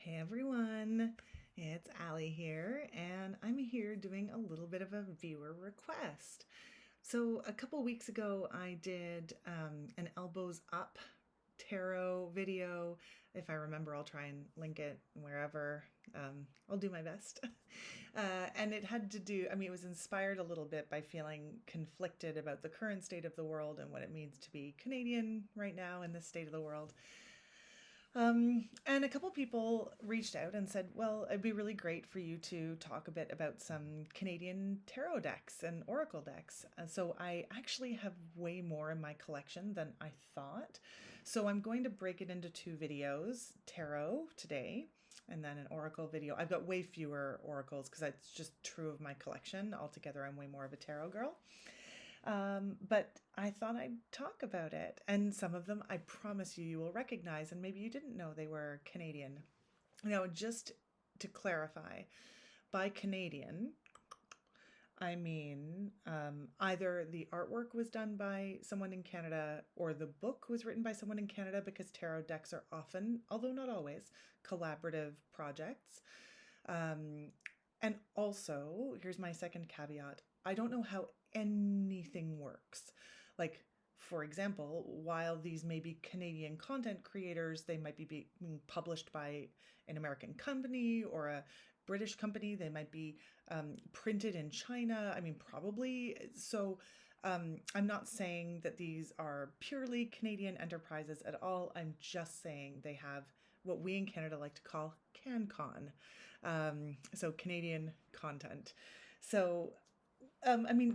Hey everyone, it's Allie here, and I'm here doing a little bit of a viewer request. So a couple weeks ago, I did an elbows up tarot video. If I remember, I'll try and link it wherever. I'll do my best. And it had to do, it was inspired a little bit by feeling conflicted about the current state of the world and what it means to be Canadian right now in this state of the world. And a couple people reached out and said, well, it'd be really great for you to talk a bit about some Canadian tarot decks and oracle decks. So I actually have way more in my collection than I thought. So I'm going to break it into two videos, tarot today, and then an oracle video. I've got way fewer oracles because that's just true of my collection. Altogether, I'm way more of a tarot girl. But I thought I'd talk about it. And some of them I promise you will recognize, and maybe you didn't know they were Canadian. Now, just to clarify, by Canadian, I mean either the artwork was done by someone in Canada or the book was written by someone in Canada, because tarot decks are often, although not always, collaborative projects. And also, here's my second caveat. I don't know how anything works. Like, for example, while these may be Canadian content creators, they might be being published by an American company or a British company. They might be printed in China. Probably. So I'm not saying that these are purely Canadian enterprises at all. I'm just saying they have what we in Canada like to call CanCon. So Canadian content. So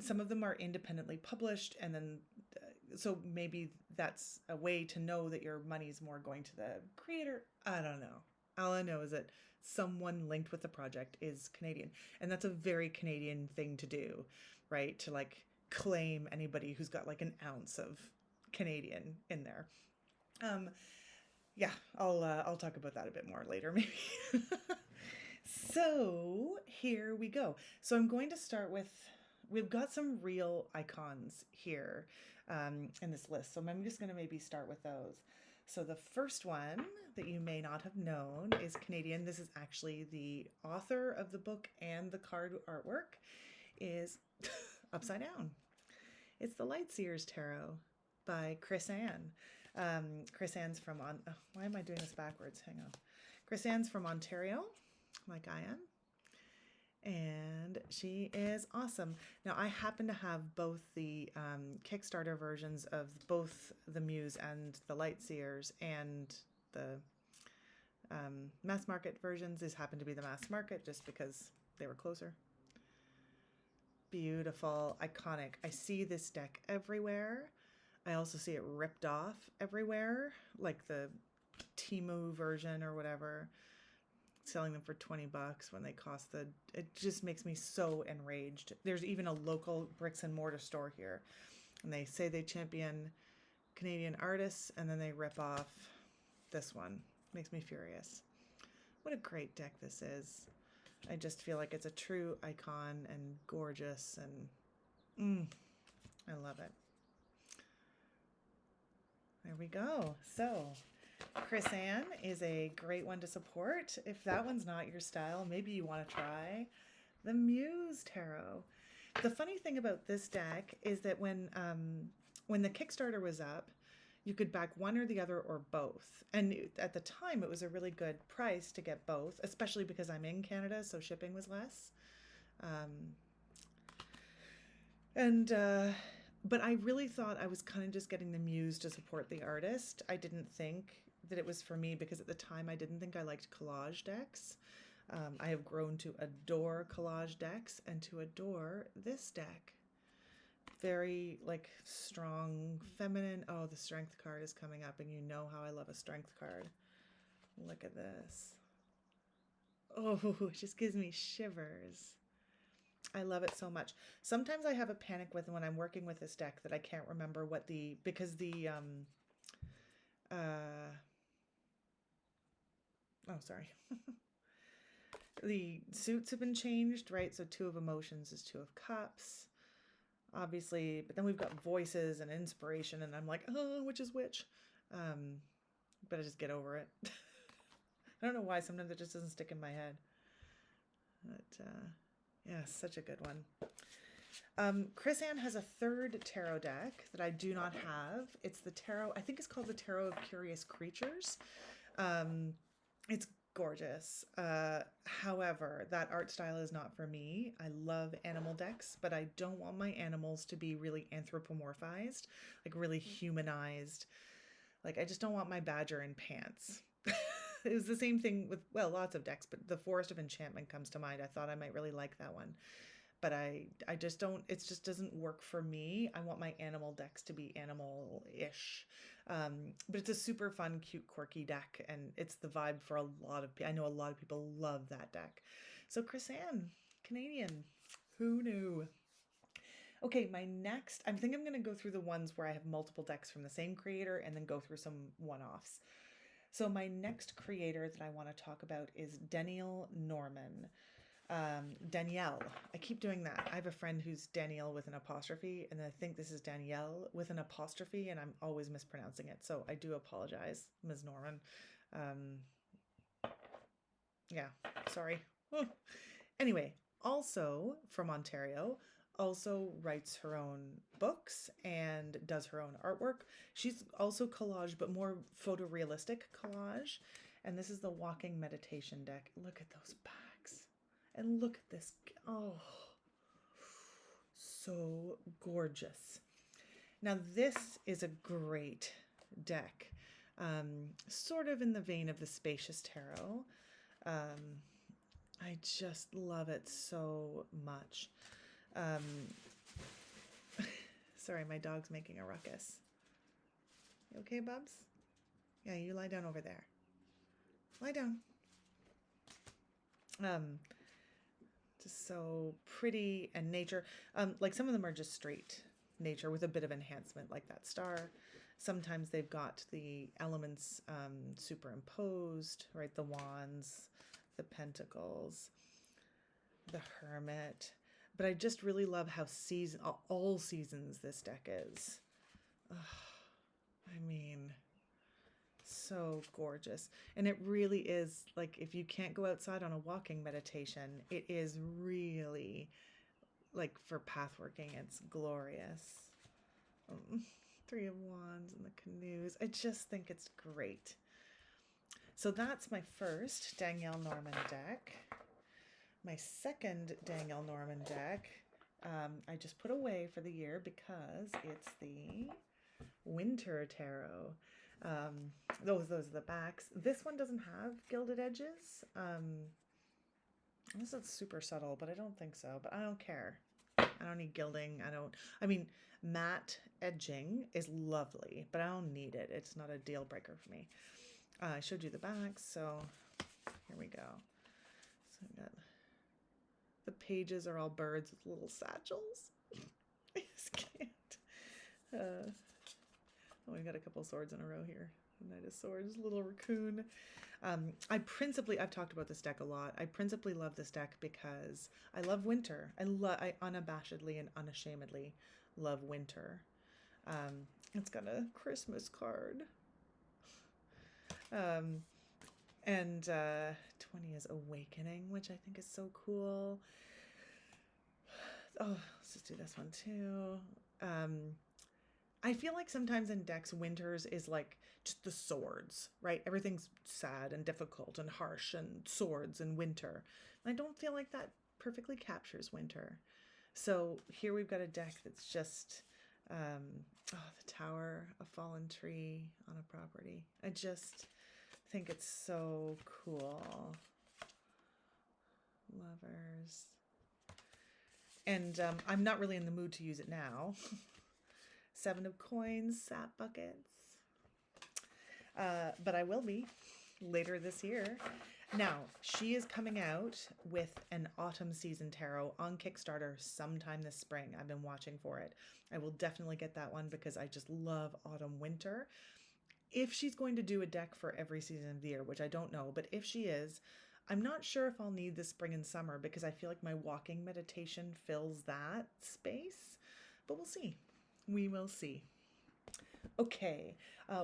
some of them are independently published, and then so maybe that's a way to know that your money's more going to the creator. I don't know. All I know is that someone linked with the project is Canadian, and that's a very Canadian thing to do, right? To like claim anybody who's got like an ounce of Canadian in there. Yeah, I'll talk about that a bit more later, maybe. So here we go. So I'm going to start with, we've got some real icons here in this list. So I'm just going to maybe start with those. So the first one that you may not have known is Canadian. This is actually the author of the book, and the card artwork is upside down. It's the Lightseers Tarot by Chris Ann. Chris Ann's from, why am I doing this backwards? Hang on. Chris Ann's from Ontario, like I am. And she is awesome. Now, I happen to have both the Kickstarter versions of both the Muse and the Lightseers, and the mass market versions. These happen to be the mass market just because they were closer. Beautiful, iconic. I see this deck everywhere. I also see it ripped off everywhere, like the Temu version or whatever, selling them for $20 when they cost it just makes me so enraged. There's even a local bricks and mortar store here, and they say they champion Canadian artists, and then they rip off this one. Makes me furious. What a great deck this is. I just feel like it's a true icon and gorgeous, and I love it. There we go. So Chris Ann is a great one to support. If that one's not your style, maybe you want to try the Muse Tarot. The funny thing about this deck is that when the Kickstarter was up, you could back one or the other or both. And at the time, it was a really good price to get both, especially because I'm in Canada, so shipping was less. But I really thought I was kind of just getting the Muse to support the artist. I didn't think that it was for me, because at the time I didn't think I liked collage decks. I have grown to adore collage decks and to adore this deck. Very like strong, feminine. Oh, the strength card is coming up, and you know how I love a strength card. Look at this. Oh, it just gives me shivers. I love it so much. Sometimes I have a panic when I'm working with this deck that I can't remember because the the suits have been changed, right? So 2 of Emotions is 2 of Cups, obviously, but then we've got Voices and Inspiration, and I'm like, oh, which is which? But I just get over it. I don't know why. Sometimes it just doesn't stick in my head. But yeah, such a good one. Chris Ann has a third tarot deck that I do not have. It's the tarot, I think it's called the Tarot of Curious Creatures. It's gorgeous. However, that art style is not for me. I love animal decks, but I don't want my animals to be really anthropomorphized, like really humanized. Like, I just don't want my badger in pants. It was the same thing with, well, lots of decks, but the Forest of Enchantment comes to mind. I thought I might really like that one. But I just don't, it just doesn't work for me. I want my animal decks to be animal-ish. But it's a super fun, cute, quirky deck, and it's the vibe for a lot of people. I know a lot of people love that deck. So Chris Ann, Canadian, who knew? Okay, my next, I think I'm going to go through the ones where I have multiple decks from the same creator and then go through some one-offs. So my next creator that I want to talk about is Danielle Norman. Danielle. I keep doing that. I have a friend who's Danielle with an apostrophe, and I think this is Danielle with an apostrophe, and I'm always mispronouncing it. So I do apologize, Ms. Norman. Yeah, sorry. Anyway, also from Ontario, also writes her own books and does her own artwork. She's also collage, but more photorealistic collage. And this is the Walking Meditation deck. Look at those backs. And look at this. Oh, so gorgeous. Now, this is a great deck. Sort of in the vein of the Spacious Tarot. I just love it so much. Sorry, my dog's making a ruckus. You okay, Bubs? Yeah, you lie down over there. Lie down. Just so pretty, and nature. Like some of them are just straight nature with a bit of enhancement, like that star. Sometimes they've got the elements superimposed, right? The wands, the pentacles, the hermit. But I just really love how all seasons this deck is. Ugh, I mean, so gorgeous. And it really is, like, if you can't go outside on a walking meditation, it is really, like, for pathworking, it's glorious. Three of Wands and the canoes. I just think it's great. So that's my first Danielle Norman deck. My second Danielle Norman deck, I just put away for the year because it's the Winter Tarot. Those are the backs. This one doesn't have gilded edges. This is super subtle, but I don't think so. But I don't care. I don't need gilding. I mean, matte edging is lovely, but I don't need it. It's not a deal breaker for me. I showed you the backs, so here we go. So I got, the pages are all birds with little satchels. I just can't. Oh, we got a couple swords in a row here. Knight of Swords, little raccoon. I've talked about this deck a lot. I principally love this deck because I love winter. I unabashedly and unashamedly love winter. It's got a Christmas card. And 20 is Awakening, which I think is so cool. Oh, let's just do this one too. I feel like sometimes in decks, winters is like just the swords, right? Everything's sad and difficult and harsh and swords and winter. And I don't feel like that perfectly captures winter. So here we've got a deck that's just, the Tower, a fallen tree on a property. I just think it's so cool. Lovers. And I'm not really in the mood to use it now. 7 of Coins, sap buckets. But I will be later this year. Now, she is coming out with an autumn season tarot on Kickstarter sometime this spring. I've been watching for it. I will definitely get that one because I just love autumn winter. If she's going to do a deck for every season of the year, which I don't know, but if she is, I'm not sure if I'll need the spring and summer because I feel like my walking meditation fills that space, but we'll see. We will see. Okay,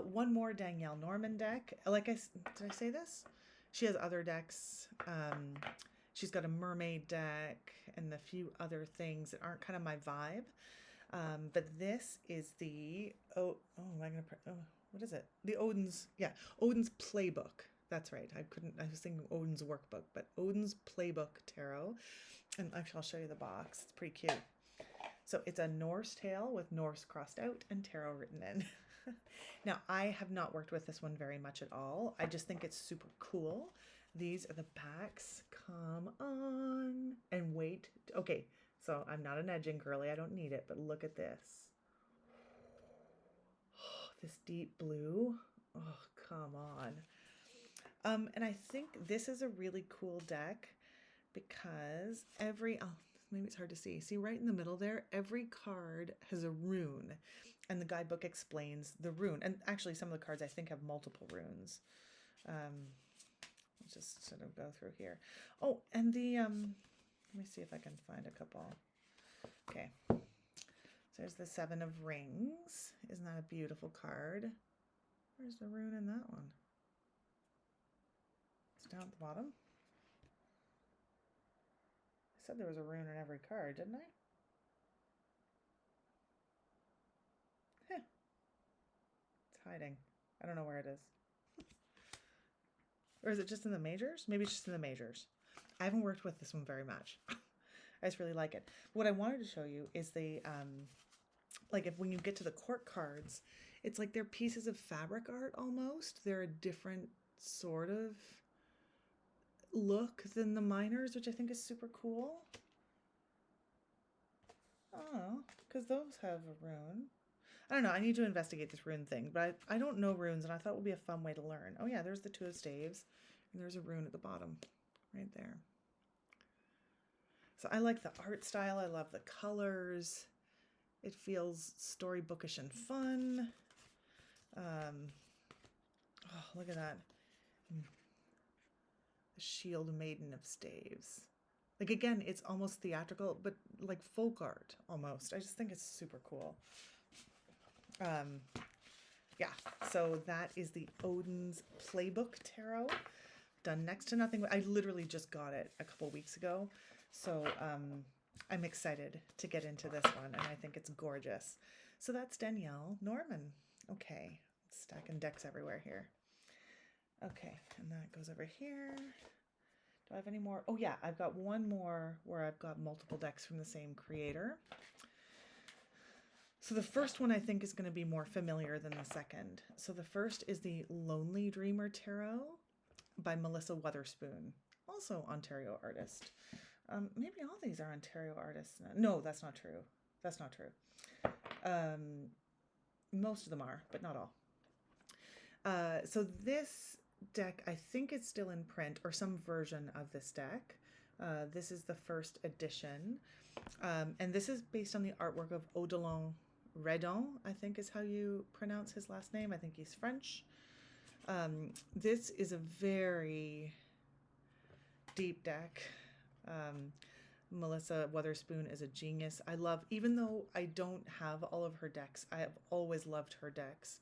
one more Danielle Norman deck. Did I say this? She has other decks. She's got a mermaid deck and a few other things that aren't kind of my vibe. But this is the, what is it? The Odins Playbook. That's right. I was thinking Odin's workbook, but Odins Playbook Tarot. And actually, I'll show you the box. It's pretty cute. So it's a Norse tale with Norse crossed out and tarot written in. Now, I have not worked with this one very much at all. I just think it's super cool. These are the backs. Come on. And wait. Okay, so I'm not an edging girly. I don't need it, but look at this. Oh, this deep blue. Oh, come on. And I think this is a really cool deck because maybe it's hard to see. See right in the middle there, every card has a rune, and the guidebook explains the rune. And actually, some of the cards I think have multiple runes. Let's just sort of go through here. Oh, and let me see if I can find a couple. Okay. So there's the Seven of Rings. Isn't that a beautiful card? Where's the rune in that one? It's down at the bottom. I said there was a rune in every card, didn't I? It's hiding. I don't know where it is. Or is it just in the majors? Maybe it's just in the majors. I haven't worked with this one very much. I just really like it. What I wanted to show you is the, when you get to the court cards, it's like they're pieces of fabric art almost. They're a different sort of look than the minors, which I think is super cool. Oh, because those have a rune. I don't know. I need to investigate this rune thing, but I don't know runes, and I thought it would be a fun way to learn. Oh yeah, there's the Two of Staves, and there's a rune at the bottom, right there. So I like the art style. I love the colors. It feels storybookish and fun. Oh, look at that. The Shield Maiden of Staves. Like, again, it's almost theatrical, but like folk art almost. I just think it's super cool. Yeah, so that is the Odins Playbook Tarot. Done next to nothing. I literally just got it a couple weeks ago. So I'm excited to get into this one, and I think it's gorgeous. So that's Danielle Norman. Okay, stacking decks everywhere here. Okay, and that goes over here. Do I have any more? Oh yeah, I've got one more where I've got multiple decks from the same creator. So the first one I think is going to be more familiar than the second. So the first is the Lonely Dreamer Tarot by Melissa Weatherspoon, also Ontario artist. Maybe all these are Ontario artists. No, that's not true. That's not true. Most of them are, but not all. So this deck, I think it's still in print, or some version of this deck. This is the first edition. And this is based on the artwork of Odilon Redon, I think is how you pronounce his last name. I think he's French. This is a very deep deck. Melissa Weatherspoon is a genius. Even though I don't have all of her decks, I have always loved her decks.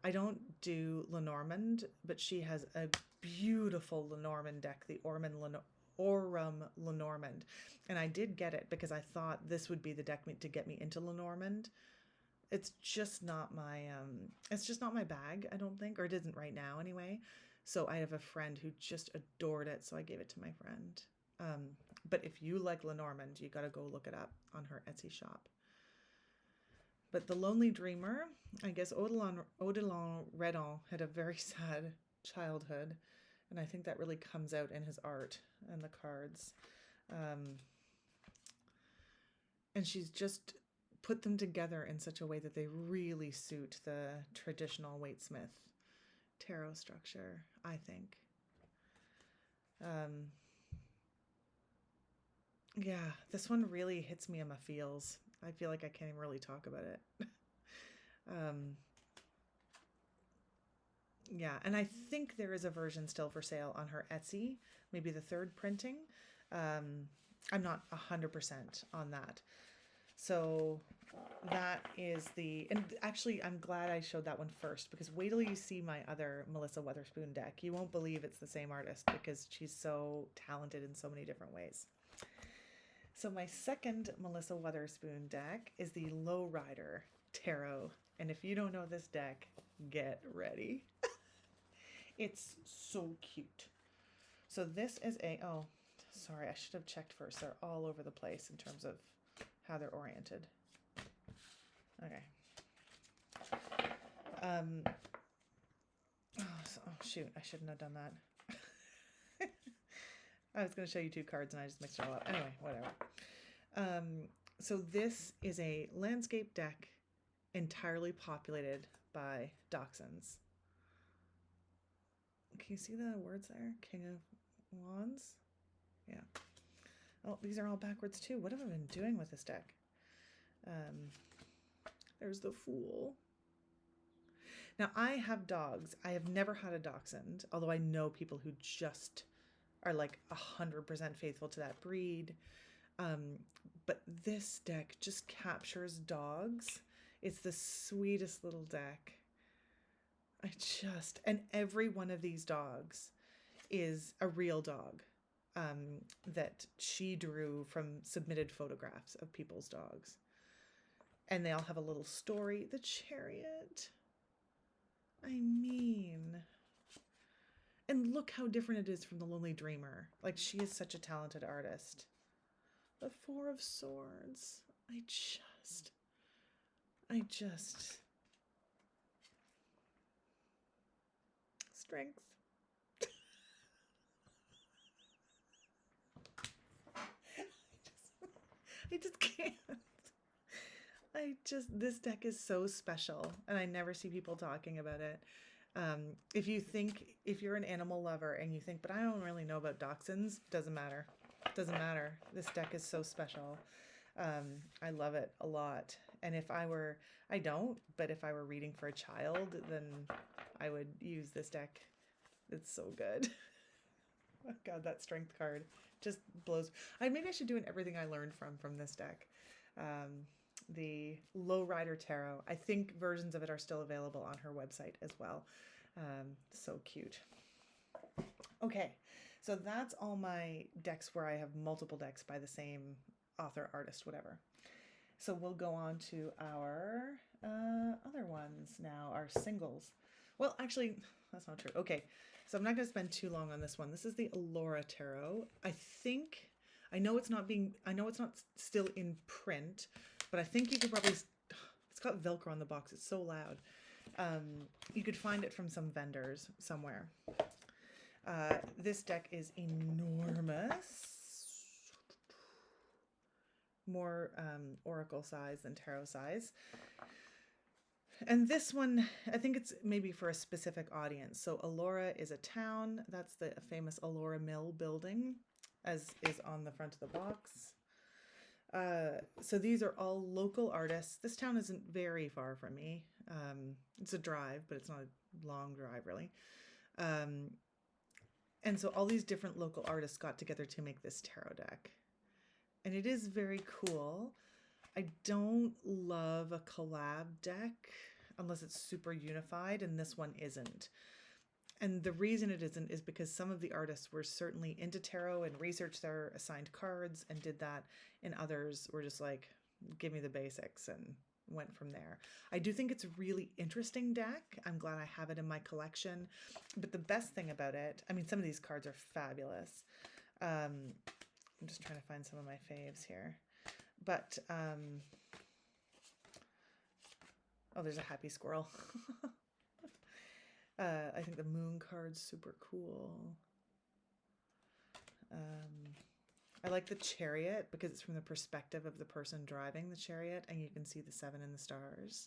I don't do Lenormand, but she has a beautiful Lenormand deck, the Aurum Lenormand. And I did get it because I thought this would be the deck to get me into Lenormand. It's just not my bag, I don't think, or it isn't right now anyway. So I have a friend who just adored it, so I gave it to my friend. But if you like Lenormand, you got to go look it up on her Etsy shop. But the Lonely Dreamer, I guess Odilon Redon had a very sad childhood, and I think that really comes out in his art and the cards. And she's just put them together in such a way that they really suit the traditional Waite-Smith tarot structure, I think. Yeah, this one really hits me in my feels. I feel like I can't even really talk about it. Yeah, and I think there is a version still for sale on her Etsy, maybe the third printing. I'm not 100% on that. So that is and actually I'm glad I showed that one first, because wait till you see my other Melissa Weatherspoon deck. You won't believe it's the same artist because she's so talented in so many different ways. So my second Melissa Weatherspoon deck is the Lowrider Tarot. And if you don't know this deck, get ready. It's so cute. So this is oh, sorry, I should have checked first. They're all over the place in terms of how they're oriented. Okay. Oh shoot, I shouldn't have done that. I was going to show you two cards and I just mixed it all up. Anyway, whatever. So this is a landscape deck entirely populated by dachshunds. Can you see the words there? King of Wands? Yeah. Oh, these are all backwards too. What have I been doing with this deck? There's the Fool. Now, I have dogs. I have never had a dachshund, although I know people who just are like 100% faithful to that breed. But this deck just captures dogs. It's the sweetest little deck. And every one of these dogs is a real dog that she drew from submitted photographs of people's dogs. And they all have a little story. The Chariot. I mean, and look how different it is from the Lonely Dreamer. Like, she is such a talented artist. The Four of Swords. Strength. I just can't. This deck is so special, and I never see people talking about it. If you're an animal lover and you think, but I don't really know about dachshunds, doesn't matter. This deck is so special. I love it a lot. And if I were reading for a child, then I would use this deck. It's so good. Oh God, that strength card just blows. Maybe I should do everything I learned from this deck. The Lowrider Tarot. I think versions of it are still available on her website as well. So cute. Okay, so that's all my decks where I have multiple decks by the same author, artist, whatever. So we'll go on to our other ones now, our singles. Well, actually, that's not true. Okay, so I'm not going to spend too long on this one. This is the Allora Tarot. I know it's not still in print, but I think you could probably, it's got Velcro on the box. It's so loud. You could find it from some vendors somewhere. This deck is enormous. More oracle size than tarot size. And this one, I think it's maybe for a specific audience. So Allora is a town. That's the famous Allora Mill building, as is on the front of the box. So these are all local artists. This town isn't very far from me. It's a drive, but it's not a long drive really. And so all these different local artists got together to make this tarot deck. And it is very cool. I don't love a collab deck unless it's super unified, and this one isn't. And the reason it isn't is because some of the artists were certainly into tarot and researched their assigned cards and did that, and others were just like, give me the basics, and went from there. I do think it's a really interesting deck. I'm glad I have it in my collection. But the best thing about it, I mean, some of these cards are fabulous. I'm just trying to find some of my faves here. But, oh, there's a happy squirrel. I think the moon card's super cool. I like the Chariot because it's from the perspective of the person driving the chariot, and you can see the 7 and the stars.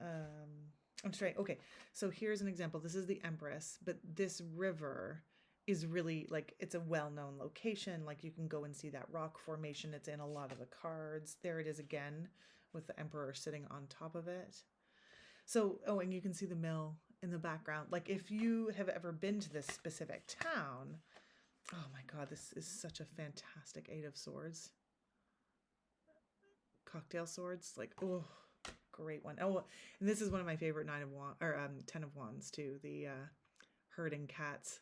I'm straight. Okay, so here's an example. This is the Empress, but this river is really like, it's a well-known location. Like, you can go and see that rock formation. It's in a lot of the cards. There it is again with the Emperor sitting on top of it. So, oh, and you can see the mill in the background. Like, if you have ever been to this specific town, oh my God, this is such a fantastic 8 of Swords. cocktail swords. Like, oh, great one. Oh, and this is one of my favorite 10 of wands too. The herding cats.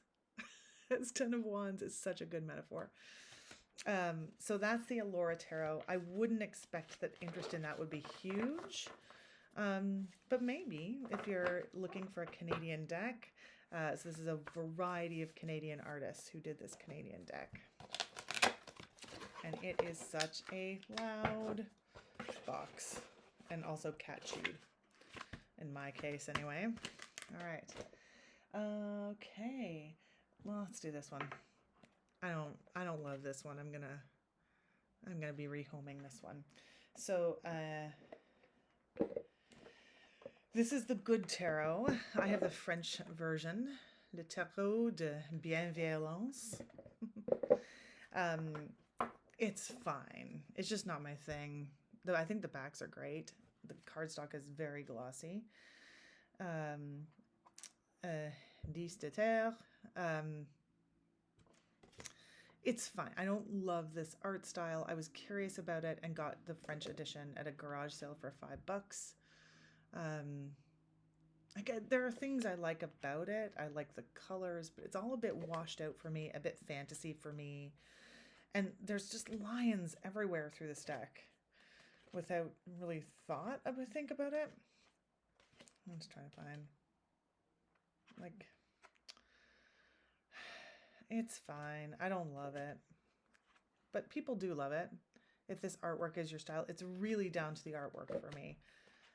It's 10 of wands is such a good metaphor. So that's the Allora Tarot. I wouldn't expect that interest in that would be huge. But maybe if you're looking for a Canadian deck. So this is a variety of Canadian artists who did this Canadian deck. And it is such a loud box. And also cat chewed. In my case anyway. All right. Okay. Well, let's do this one. I don't love this one. I'm gonna be rehoming this one. So this is the Good Tarot. I have the French version, Le Tarot de Bienveillance. It's fine. It's just not my thing. Though I think the backs are great. The cardstock is very glossy. 10 de terre. It's fine. I don't love this art style. I was curious about it and got the French edition at a garage sale for $5. There are things I like about it. I like the colors, but it's all a bit washed out for me, a bit fantasy for me. And there's just lions everywhere through this deck without really think about it. I'm just trying to find, like, it's fine. I don't love it, but people do love it. If this artwork is your style, it's really down to the artwork for me.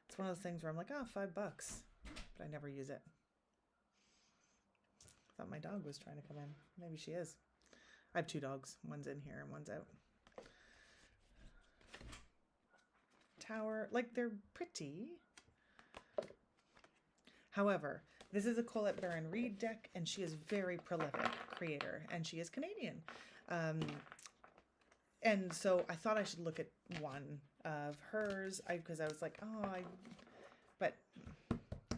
It's one of those things where I'm like, oh, $5, but I never use it. I thought my dog was trying to come in. Maybe she is. I have 2 dogs. One's in here and one's out. Tower, like, they're pretty. However, this is a Colette Baron-Reid deck, and she is very prolific creator, and she is Canadian. And so I thought I should look at one of hers, because I was like, but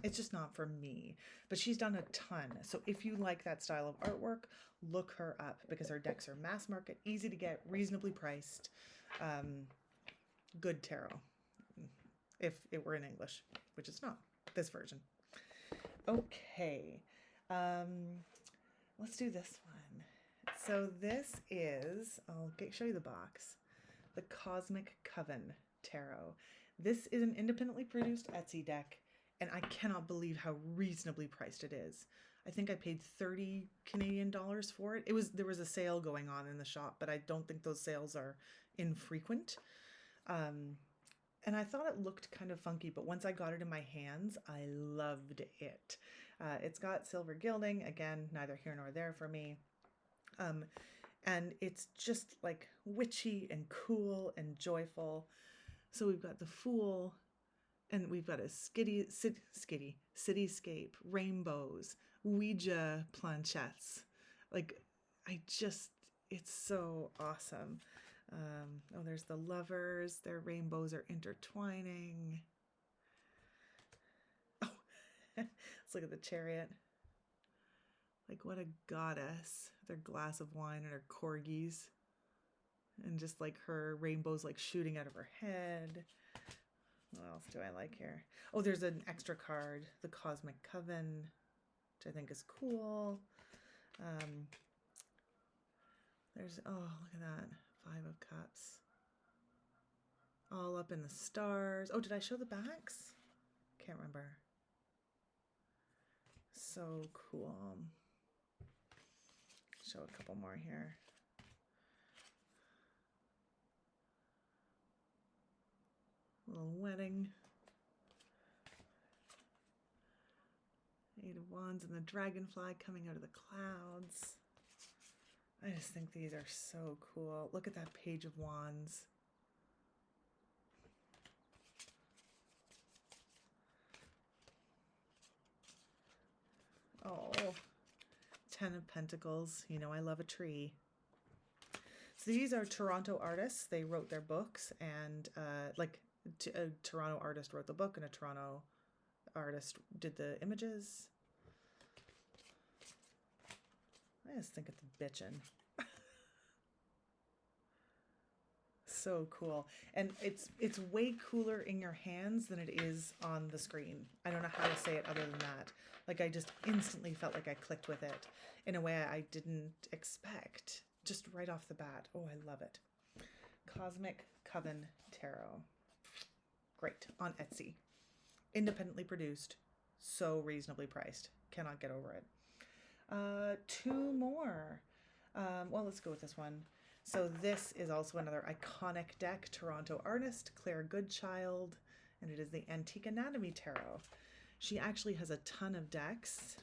it's just not for me. But she's done a ton. So if you like that style of artwork, look her up, because her decks are mass market, easy to get, reasonably priced. Good tarot, if it were in English, which it's not, this version. Okay, let's do this one. So this is, I'll show you the box, the Cosmic Coven Tarot. This is an independently produced Etsy deck, and I cannot believe how reasonably priced it is. I think I paid $30 Canadian for it. There was a sale going on in the shop, but I don't think those sales are infrequent. And I thought it looked kind of funky, but once I got it in my hands, I loved it. It's got silver gilding, again, neither here nor there for me. And it's just like witchy and cool and joyful. So we've got the Fool, and we've got a cityscape, rainbows, Ouija planchettes. Like, it's so awesome. There's the lovers. Their rainbows are intertwining. Oh, let's look at the Chariot. Like, what a goddess. Their glass of wine and her corgis. And just like her rainbows like shooting out of her head. What else do I like here? Oh, there's an extra card, the Cosmic Coven, which I think is cool. There's, oh, look at that. 5 of Cups. All up in the stars. Oh, did I show the backs? Can't remember. So cool. Show a couple more here. Little wedding. 8 of Wands and the dragonfly coming out of the clouds. I just think these are so cool. Look at that Page of Wands. Oh, 10 of Pentacles. You know I love a tree. So these are Toronto artists. They wrote their books, and a Toronto artist wrote the book, and a Toronto artist did the images. I just think it's bitchin'. so cool. And it's way cooler in your hands than it is on the screen. I don't know how to say it other than that. Like, I just instantly felt like I clicked with it in a way I didn't expect, just right off the bat. Oh, I love it. Cosmic Coven Tarot. Great. On Etsy. Independently produced. So reasonably priced. Cannot get over it. Two more. Well, let's go with this one. So this is also another iconic deck, Toronto artist Claire Goodchild, and it is the Antique Anatomy Tarot. She actually has a ton of decks,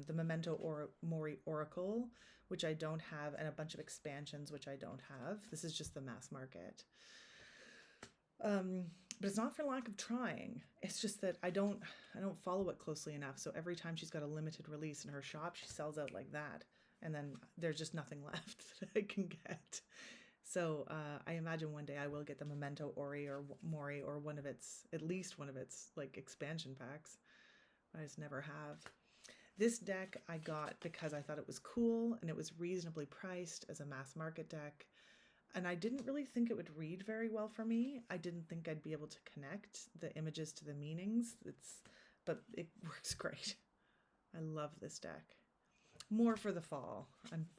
the Memento Mori Oracle, which I don't have, and a bunch of expansions, which I don't have. This is just the mass market. But it's not for lack of trying. It's just that I don't follow it closely enough. So every time she's got a limited release in her shop, she sells out like that. And then there's just nothing left that I can get. So I imagine one day I will get the Memento Ori or Mori or at least one of its like expansion packs. I just never have. This deck I got because I thought it was cool and it was reasonably priced as a mass market deck. And I didn't really think it would read very well for me. I didn't think I'd be able to connect the images to the meanings. But it works great. I love this deck. More for the fall.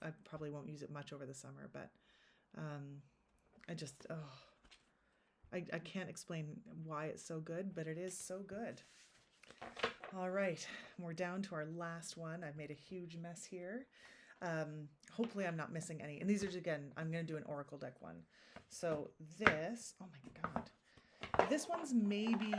I probably won't use it much over the summer, but I can't explain why it's so good, but it is so good. All right, we're down to our last one. I've made a huge mess here. Hopefully I'm not missing any. And these are, again, I'm going to do an Oracle deck one. So this, oh my God, this one's maybe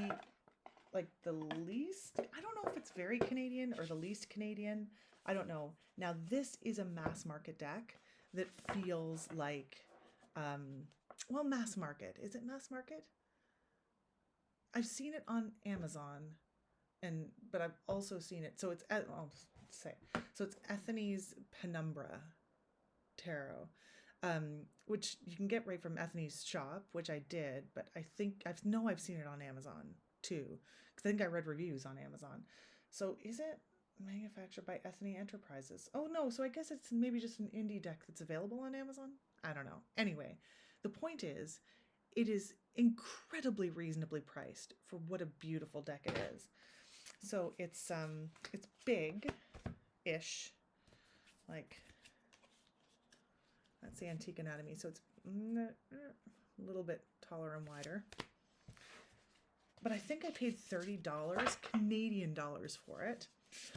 like the least, I don't know if it's very Canadian or the least Canadian. I don't know. Now this is a mass market deck that feels like, well, mass market. Is it mass market? I've seen it on Amazon, but I've also seen it. So it's, I'll say, so it's Ethony's Penumbra Tarot, which you can get right from Ethony's shop, which I did, but I think I've seen it on Amazon too, because I think I read reviews on Amazon. So is it manufactured by Ethony Enterprises? Oh no, so I guess it's maybe just an indie deck that's available on Amazon. I don't know. Anyway, the point is, it is incredibly reasonably priced for what a beautiful deck it is. So it's big-ish, like that's the Antique Anatomy. So it's a little bit taller and wider. But I think I paid $30 Canadian dollars for it.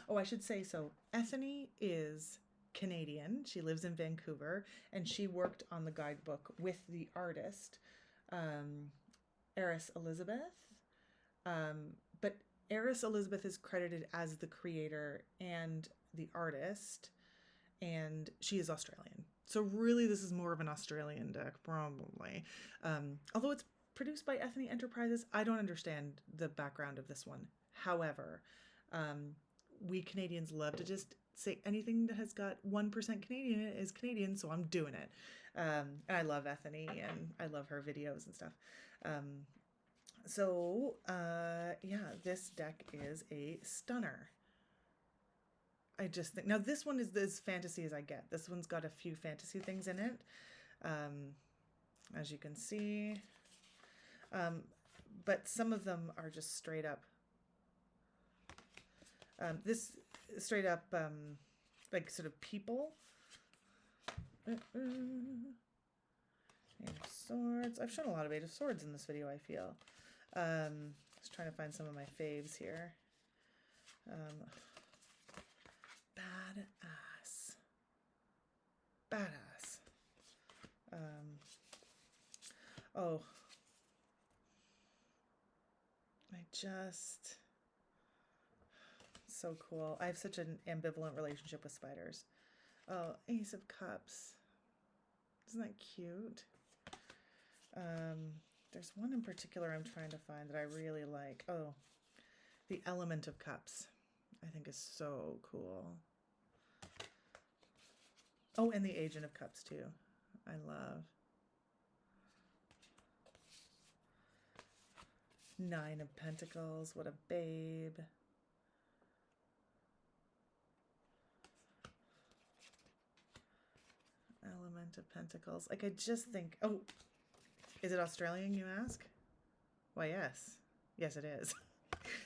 Oh, I should say, so Ethony is Canadian. She lives in Vancouver, and she worked on the guidebook with the artist, Eris Elizabeth. But Eris Elizabeth is credited as the creator and the artist, and she is Australian. So really, this is more of an Australian deck, probably. Although it's produced by Ethony Enterprises, I don't understand the background of this one. However, we Canadians love to just say anything that has got 1% Canadian in it is Canadian, so I'm doing it. And I love Ethony, and I love her videos and stuff. Yeah, this deck is a stunner. I just think, now this one is as fantasy as I get. This one's got a few fantasy things in it, as you can see. But some of them are just straight up, like sort of people. And swords. I've shown a lot of Eight of Swords in this video, I feel. Just trying to find some of my faves here. Badass. Oh. So cool. I have such an ambivalent relationship with spiders. Oh, Ace of Cups. Isn't that cute? There's one in particular I'm trying to find that I really like. Oh, the Element of Cups, I think, is so cool. Oh, and the Agent of Cups too. I love. Nine of Pentacles. What a babe. Element of Pentacles. Like, I just think, oh, Is it Australian, you ask? Why, yes. Yes, it is.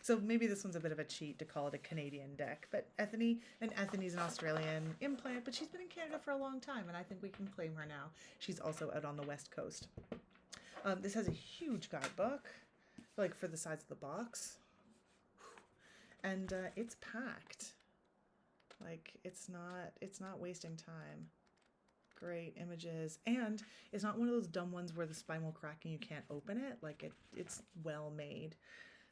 So maybe this one's a bit of a cheat to call it a Canadian deck, but Ethany's an Australian implant, but she's been in Canada for a long time, and I think we can claim her now. She's also out on the West Coast. This has a huge guidebook, like for the size of the box, and it's packed. Like it's not wasting time. Great images, and it's not one of those dumb ones where the spine will crack and you can't open it. Like it's well made.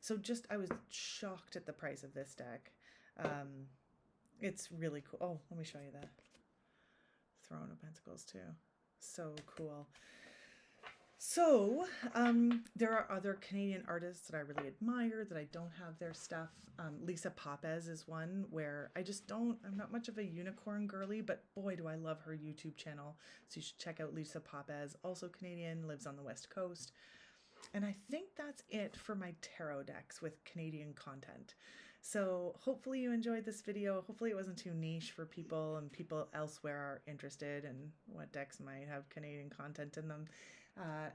So I was shocked at the price of this deck. It's really cool. Oh, let me show you that. Throne of Pentacles too. So cool. So there are other Canadian artists that I really admire that I don't have their stuff. Lisa Papez is one where I'm not much of a unicorn girly, but boy, do I love her YouTube channel. So you should check out Lisa Papez, also Canadian, lives on the West Coast. And I think that's it for my tarot decks with Canadian content. So hopefully you enjoyed this video. Hopefully it wasn't too niche for people and people elsewhere are interested in what decks might have Canadian content in them.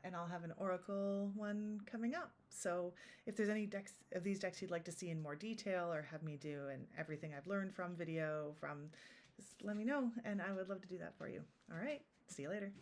And I'll have an Oracle one coming up. So if there's any decks of these decks you'd like to see in more detail or have me do and everything I've learned from video, just let me know and I would love to do that for you. All right, see you later.